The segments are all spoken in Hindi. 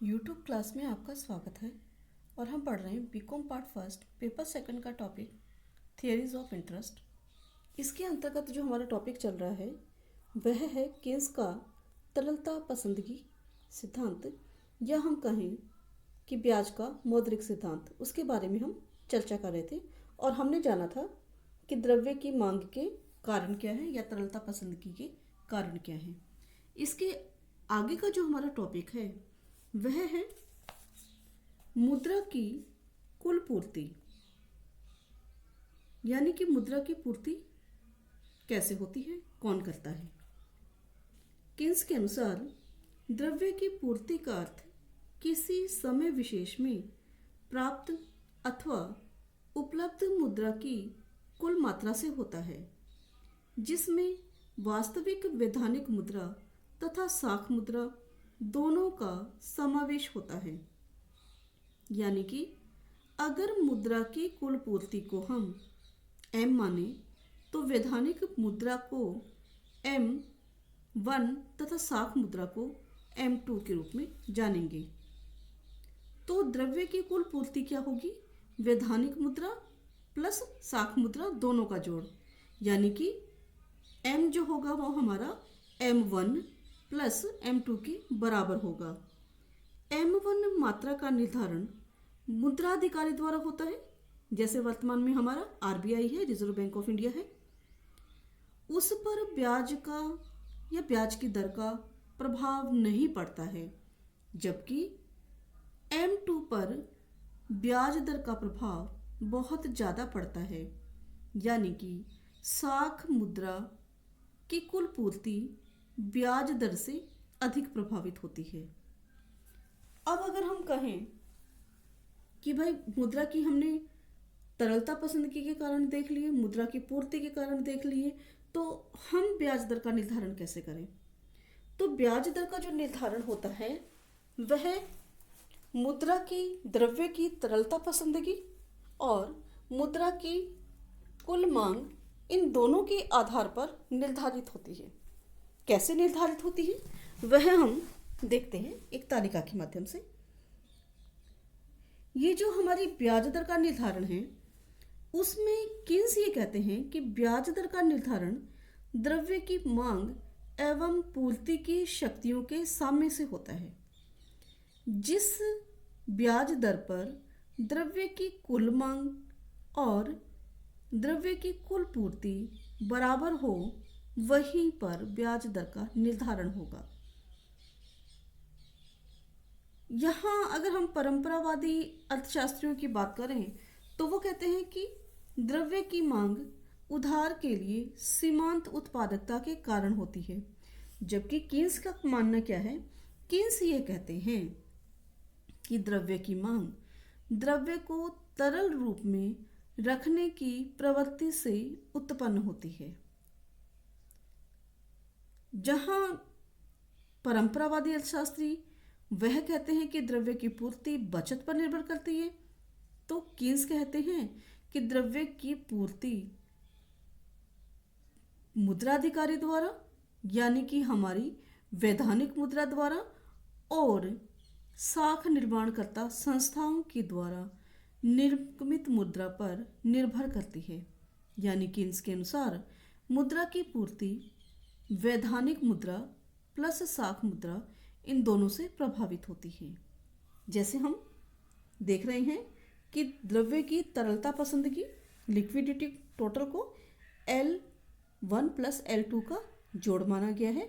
यूट्यूब क्लास में आपका स्वागत है और हम पढ़ रहे हैं BCom part first paper second का टॉपिक थियरीज ऑफ इंटरेस्ट। इसके अंतर्गत जो हमारा टॉपिक चल रहा है वह है केन्स का तरलता पसंदगी सिद्धांत, या हम कहें कि ब्याज का मौद्रिक सिद्धांत। उसके बारे में हम चर्चा कर रहे थे और हमने जाना था कि द्रव्य की मांग के कारण क्या है या तरलता पसंदगी के कारण क्या है। इसके आगे का जो हमारा टॉपिक है वह है मुद्रा की कुल पूर्ति, यानी कि मुद्रा की पूर्ति कैसे होती है, कौन करता है। केन्स के अनुसार द्रव्य की पूर्ति का अर्थ किसी समय विशेष में प्राप्त अथवा उपलब्ध मुद्रा की कुल मात्रा से होता है, जिसमें वास्तविक वैधानिक मुद्रा तथा साख मुद्रा दोनों का समावेश होता है। यानी कि अगर मुद्रा की कुल पूर्ति को हम M माने तो वैधानिक मुद्रा को M1 तथा साख मुद्रा को M2 के रूप में जानेंगे। तो द्रव्य की कुल पूर्ति क्या होगी? वैधानिक मुद्रा प्लस साख मुद्रा दोनों का जोड़, यानी कि M जो होगा वो हमारा M1 प्लस M2 के बराबर होगा। M1 मात्रा का निर्धारण मुद्राधिकारी द्वारा होता है, जैसे वर्तमान में हमारा RBI है, रिजर्व बैंक ऑफ इंडिया है। उस पर ब्याज का या ब्याज की दर का प्रभाव नहीं पड़ता है, जबकि M2 पर ब्याज दर का प्रभाव बहुत ज़्यादा पड़ता है, यानी कि साख मुद्रा की कुल पूर्ति ब्याज दर से अधिक प्रभावित होती है। अब अगर हम कहें कि भाई मुद्रा की हमने तरलता पसंदगी के कारण देख लिए, मुद्रा की पूर्ति के कारण देख लिए, तो हम ब्याज दर का निर्धारण कैसे करें? तो ब्याज दर का जो निर्धारण होता है वह मुद्रा की द्रव्य की तरलता पसंदगी और मुद्रा की कुल मांग, इन दोनों के आधार पर निर्धारित होती है। कैसे निर्धारित होती है वह हम देखते हैं एक तालिका के माध्यम से। ये जो हमारी ब्याज दर का निर्धारण है उसमें केन्स ये कहते हैं कि ब्याज दर का निर्धारण द्रव्य की मांग एवं पूर्ति की शक्तियों के साम्य से होता है। जिस ब्याज दर पर द्रव्य की कुल मांग और द्रव्य की कुल पूर्ति बराबर हो वहीं पर ब्याज दर का निर्धारण होगा। यहाँ अगर हम परंपरावादी अर्थशास्त्रियों की बात करें तो वो कहते हैं कि द्रव्य की मांग उधार के लिए सीमांत उत्पादकता के कारण होती है, जबकि केन्स का मानना क्या है? केन्स ये कहते हैं कि द्रव्य की मांग द्रव्य को तरल रूप में रखने की प्रवृत्ति से उत्पन्न होती है। जहाँ परंपरावादी अर्थशास्त्री वह कहते हैं कि द्रव्य की पूर्ति बचत पर निर्भर करती है, तो केन्स कहते हैं कि द्रव्य की पूर्ति मुद्राधिकारी द्वारा, यानी कि हमारी वैधानिक मुद्रा द्वारा और साख निर्माणकर्ता संस्थाओं के द्वारा निर्मित मुद्रा पर निर्भर करती है। यानी केन्स के अनुसार मुद्रा की पूर्ति वैधानिक मुद्रा प्लस साख मुद्रा इन दोनों से प्रभावित होती है। जैसे हम देख रहे हैं कि द्रव्य की तरलता पसंदगी लिक्विडिटी टोटल को L1 प्लस L2 का जोड़ माना गया है।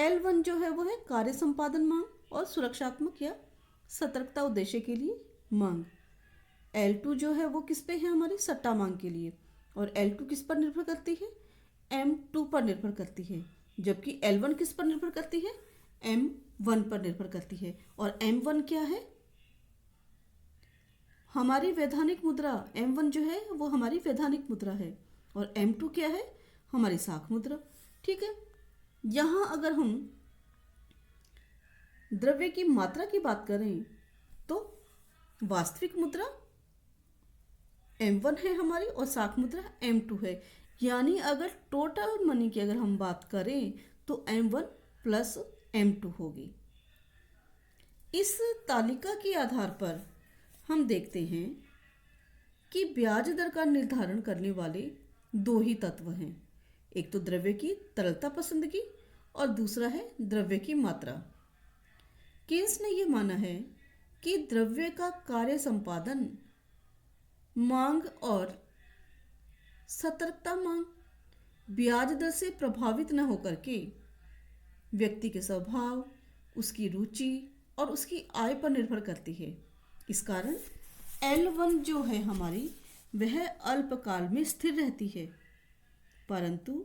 L1 जो है वो है कार्य संपादन मांग और सुरक्षात्मक या सतर्कता उद्देश्य के लिए मांग। L2 जो है वो किस पे है? हमारी सट्टा मांग के लिए। और L2 किस पर निर्भर करती है? M2 पर निर्भर करती है। जबकि L1 किस पर निर्भर करती है? M1 पर निर्भर करती है। और M1 क्या है? हमारी वैधानिक मुद्रा। M1 जो है वो हमारी वैधानिक मुद्रा है और M2 क्या है? हमारी साख मुद्रा। ठीक है, यहाँ अगर हम द्रव्य की मात्रा की बात करें तो वास्तविक मुद्रा M1 है हमारी और साख मुद्रा M2 है। यानी अगर टोटल मनी की अगर हम बात करें तो M1 प्लस M2 होगी। इस तालिका के आधार पर हम देखते हैं कि ब्याज दर का निर्धारण करने वाले दो ही तत्व हैं। एक तो द्रव्य की तरलता पसंदगी और दूसरा है द्रव्य की मात्रा। केन्स ने यह माना है कि द्रव्य का कार्य संपादन मांग और सतर्कता मांग ब्याज दर से प्रभावित न होकर के व्यक्ति के स्वभाव, उसकी रुचि और उसकी आय पर निर्भर करती है। इस कारण L1 जो है हमारी, वह अल्पकाल में स्थिर रहती है, परंतु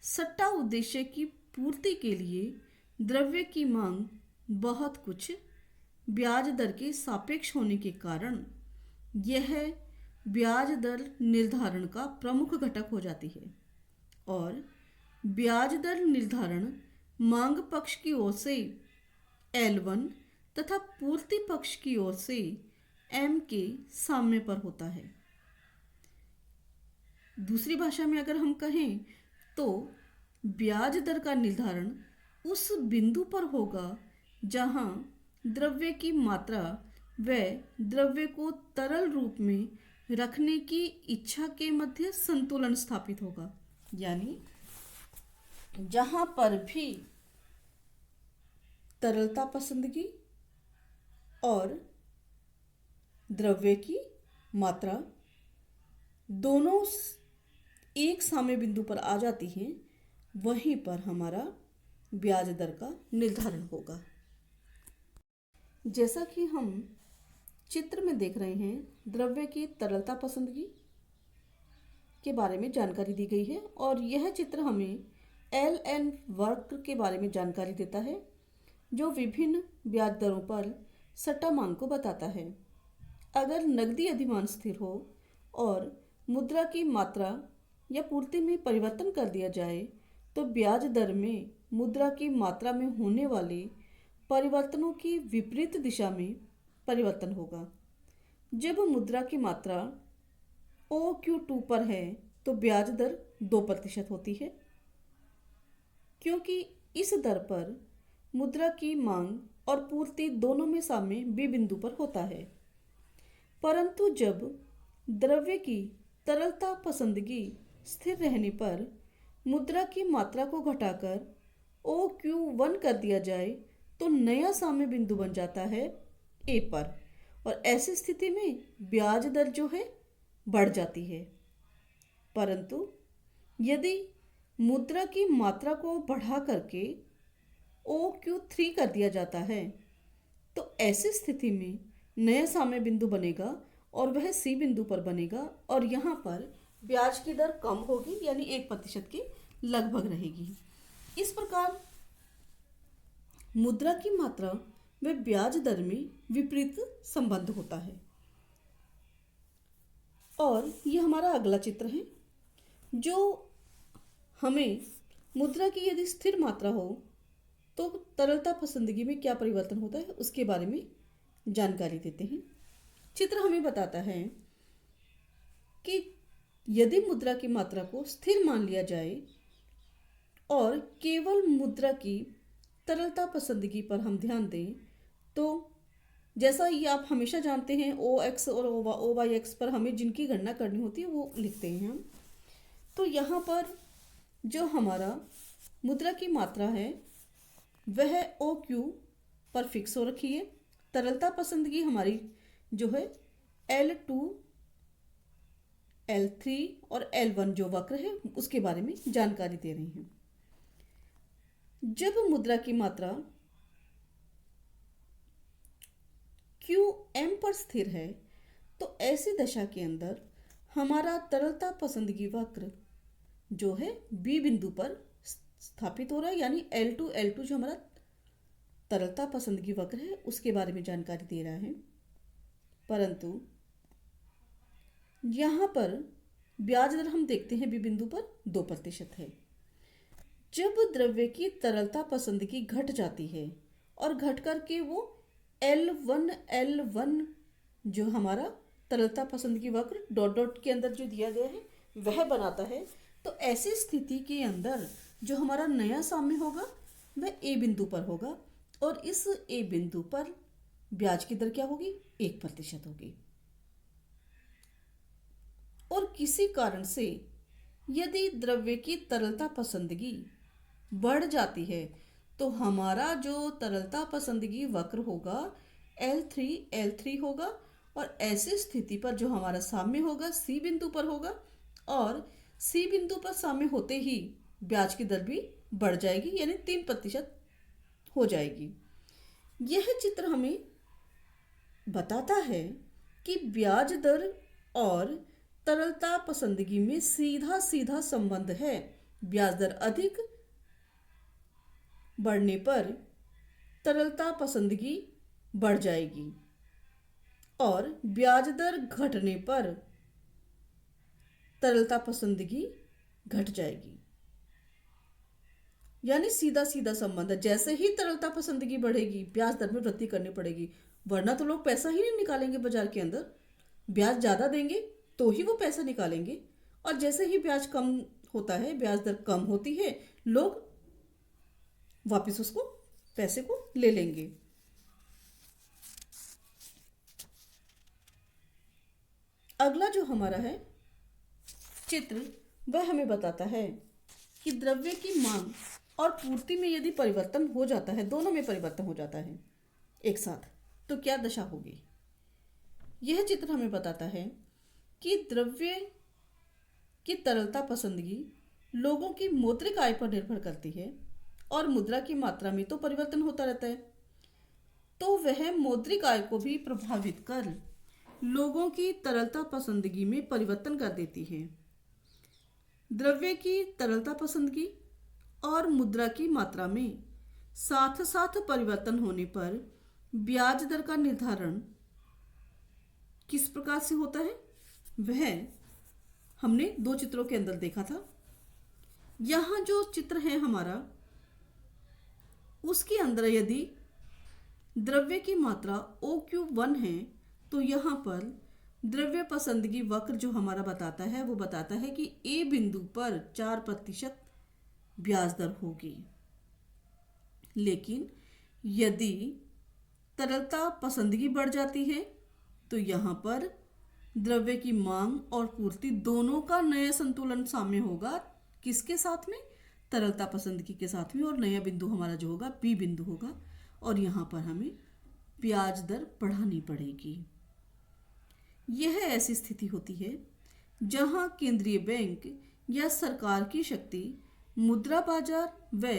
सट्टा उद्देश्य की पूर्ति के लिए द्रव्य की मांग बहुत कुछ ब्याज दर के सापेक्ष होने के कारण यह ब्याज दर निर्धारण का प्रमुख घटक हो जाती है और ब्याज दर निर्धारण मांग पक्ष की ओर से L1 तथा पूर्ति पक्ष की ओर से M के साम्य पर होता है। दूसरी भाषा में अगर हम कहें तो ब्याज दर का निर्धारण उस बिंदु पर होगा जहां द्रव्य की मात्रा व द्रव्य को तरल रूप में रखने की इच्छा के मध्य संतुलन स्थापित होगा। यानी जहां पर भी तरलता पसंदगी और द्रव्य की मात्रा दोनों एक साम्य बिंदु पर आ जाती हैं, वहीं पर हमारा ब्याज दर का निर्धारण होगा। जैसा कि हम चित्र में देख रहे हैं, द्रव्य की तरलता पसंदगी के बारे में जानकारी दी गई है और यह चित्र हमें LN वक्र के बारे में जानकारी देता है, जो विभिन्न ब्याज दरों पर सट्टा मांग को बताता है। अगर नकदी अधिमान स्थिर हो और मुद्रा की मात्रा या पूर्ति में परिवर्तन कर दिया जाए तो ब्याज दर में मुद्रा की मात्रा में होने वाले परिवर्तनों की विपरीत दिशा में परिवर्तन होगा। जब मुद्रा की मात्रा OQ2 पर है तो ब्याज दर 2% होती है, क्योंकि इस दर पर मुद्रा की मांग और पूर्ति दोनों में साम्य B बिंदु पर होता है। परंतु जब द्रव्य की तरलता पसंदगी स्थिर रहने पर मुद्रा की मात्रा को घटाकर OQ1 कर दिया जाए तो नया साम्य बिंदु बन जाता है A पर और ऐसी स्थिति में ब्याज दर जो है बढ़ जाती है। परंतु यदि मुद्रा की मात्रा को बढ़ा करके OQ3 कर दिया जाता है तो ऐसी स्थिति में नया साम्य बिंदु बनेगा और वह C बिंदु पर बनेगा और यहाँ पर ब्याज की दर कम होगी, यानी 1% के लगभग रहेगी। इस प्रकार मुद्रा की मात्रा व ब्याज दर में विपरीत संबंध होता है। और ये हमारा अगला चित्र है, जो हमें मुद्रा की यदि स्थिर मात्रा हो तो तरलता पसंदगी में क्या परिवर्तन होता है उसके बारे में जानकारी देते हैं। चित्र हमें बताता है कि यदि मुद्रा की मात्रा को स्थिर मान लिया जाए और केवल मुद्रा की तरलता पसंदगी पर हम ध्यान दें तो जैसा ये आप हमेशा जानते हैं OX और OYX पर हमें जिनकी गणना करनी होती है वो लिखते हैं हम। तो यहाँ पर जो हमारा मुद्रा की मात्रा है वह OQ पर फिक्स हो रखी है। तरलता पसंदगी हमारी जो है L2, L3 और L1 जो वक्र है उसके बारे में जानकारी दे रही हैं। जब मुद्रा की मात्रा QM पर स्थिर है तो ऐसी दशा के अंदर हमारा तरलता पसंदगी वक्र जो है B बिंदु पर स्थापित हो रहा है, यानी L2 जो हमारा तरलता पसंदगी वक्र है उसके बारे में जानकारी दे रहा है। परंतु यहाँ पर ब्याज दर हम देखते हैं B बिंदु पर 2% है। जब द्रव्य की तरलता पसंदगी घट जाती है और घट करके वो L1 जो हमारा तरलता पसंदगी वक्र डॉट के अंदर जो दिया गया है वह बनाता है, तो ऐसी स्थिति के अंदर जो हमारा नया साम्य होगा वह A बिंदु पर होगा और इस A बिंदु पर ब्याज की दर क्या होगी? 1% होगी। और किसी कारण से यदि द्रव्य की तरलता पसंदगी बढ़ जाती है तो हमारा जो तरलता पसंदगी वक्र होगा L3 होगा, और ऐसी स्थिति पर जो हमारा साम्य होगा C बिंदु पर होगा, और C बिंदु पर साम्य होते ही ब्याज की दर भी बढ़ जाएगी, यानी 3% हो जाएगी। यह चित्र हमें बताता है कि ब्याज दर और तरलता पसंदगी में सीधा सीधा संबंध है। ब्याज दर अधिक बढ़ने पर तरलता पसंदगी बढ़ जाएगी और ब्याज दर घटने पर तरलता पसंदगी घट जाएगी। यानी सीधा सीधा संबंध है। जैसे ही तरलता पसंदगी बढ़ेगी ब्याज दर में वृद्धि करनी पड़ेगी, वरना तो लोग पैसा ही नहीं निकालेंगे बाजार के अंदर। ब्याज ज़्यादा देंगे तो ही वो पैसा निकालेंगे, और जैसे ही ब्याज कम होता है, ब्याज दर कम होती है, लोग वापस उसको पैसे को ले लेंगे। अगला जो हमारा है चित्र, वह हमें बताता है कि द्रव्य की मांग और पूर्ति में यदि परिवर्तन हो जाता है, दोनों में परिवर्तन हो जाता है एक साथ, तो क्या दशा होगी। यह चित्र हमें बताता है कि द्रव्य की तरलता पसंदगी लोगों की मौद्रिक आय पर निर्भर करती है, और मुद्रा की मात्रा में तो परिवर्तन होता रहता है, तो वह मौद्रिक आय को भी प्रभावित कर लोगों की तरलता पसंदगी में परिवर्तन कर देती है। द्रव्य की तरलता पसंदगी और मुद्रा की मात्रा में साथ साथ परिवर्तन होने पर ब्याज दर का निर्धारण किस प्रकार से होता है, वह हमने दो चित्रों के अंदर देखा था। यहाँ जो चित्र है हमारा, उसके अंदर यदि द्रव्य की मात्रा OQ1 है तो यहाँ पर द्रव्य पसंदगी वक्र जो हमारा बताता है, वो बताता है कि A बिंदु पर 4% ब्याज दर होगी। लेकिन यदि तरलता पसंदगी बढ़ जाती है तो यहाँ पर द्रव्य की मांग और पूर्ति दोनों का नया संतुलन साम्य होगा। किसके साथ में? तरलता पसंदगी के साथ में, और नया बिंदु हमारा जो होगा B बिंदु होगा, और यहाँ पर हमें ब्याज दर बढ़ानी पड़ेगी। यह ऐसी स्थिति होती है जहाँ केंद्रीय बैंक या सरकार की शक्ति मुद्रा बाजार व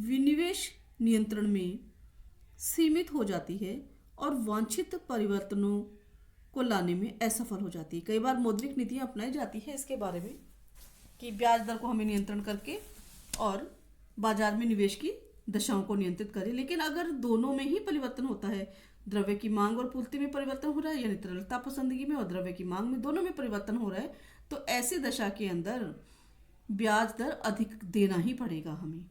विनिवेश नियंत्रण में सीमित हो जाती है और वांछित परिवर्तनों को लाने में असफल हो जाती है। कई बार मौद्रिक नीतियाँ अपनाई जाती है इसके बारे में कि ब्याज दर को हमें नियंत्रण करके और बाजार में निवेश की दशाओं को नियंत्रित करें, लेकिन अगर दोनों में ही परिवर्तन होता है, द्रव्य की मांग और पूर्ति में परिवर्तन हो रहा है, यानी तरलता पसंदगी में और द्रव्य की मांग में, दोनों में परिवर्तन हो रहा है, तो ऐसी दशा के अंदर ब्याज दर अधिक देना ही पड़ेगा हमें।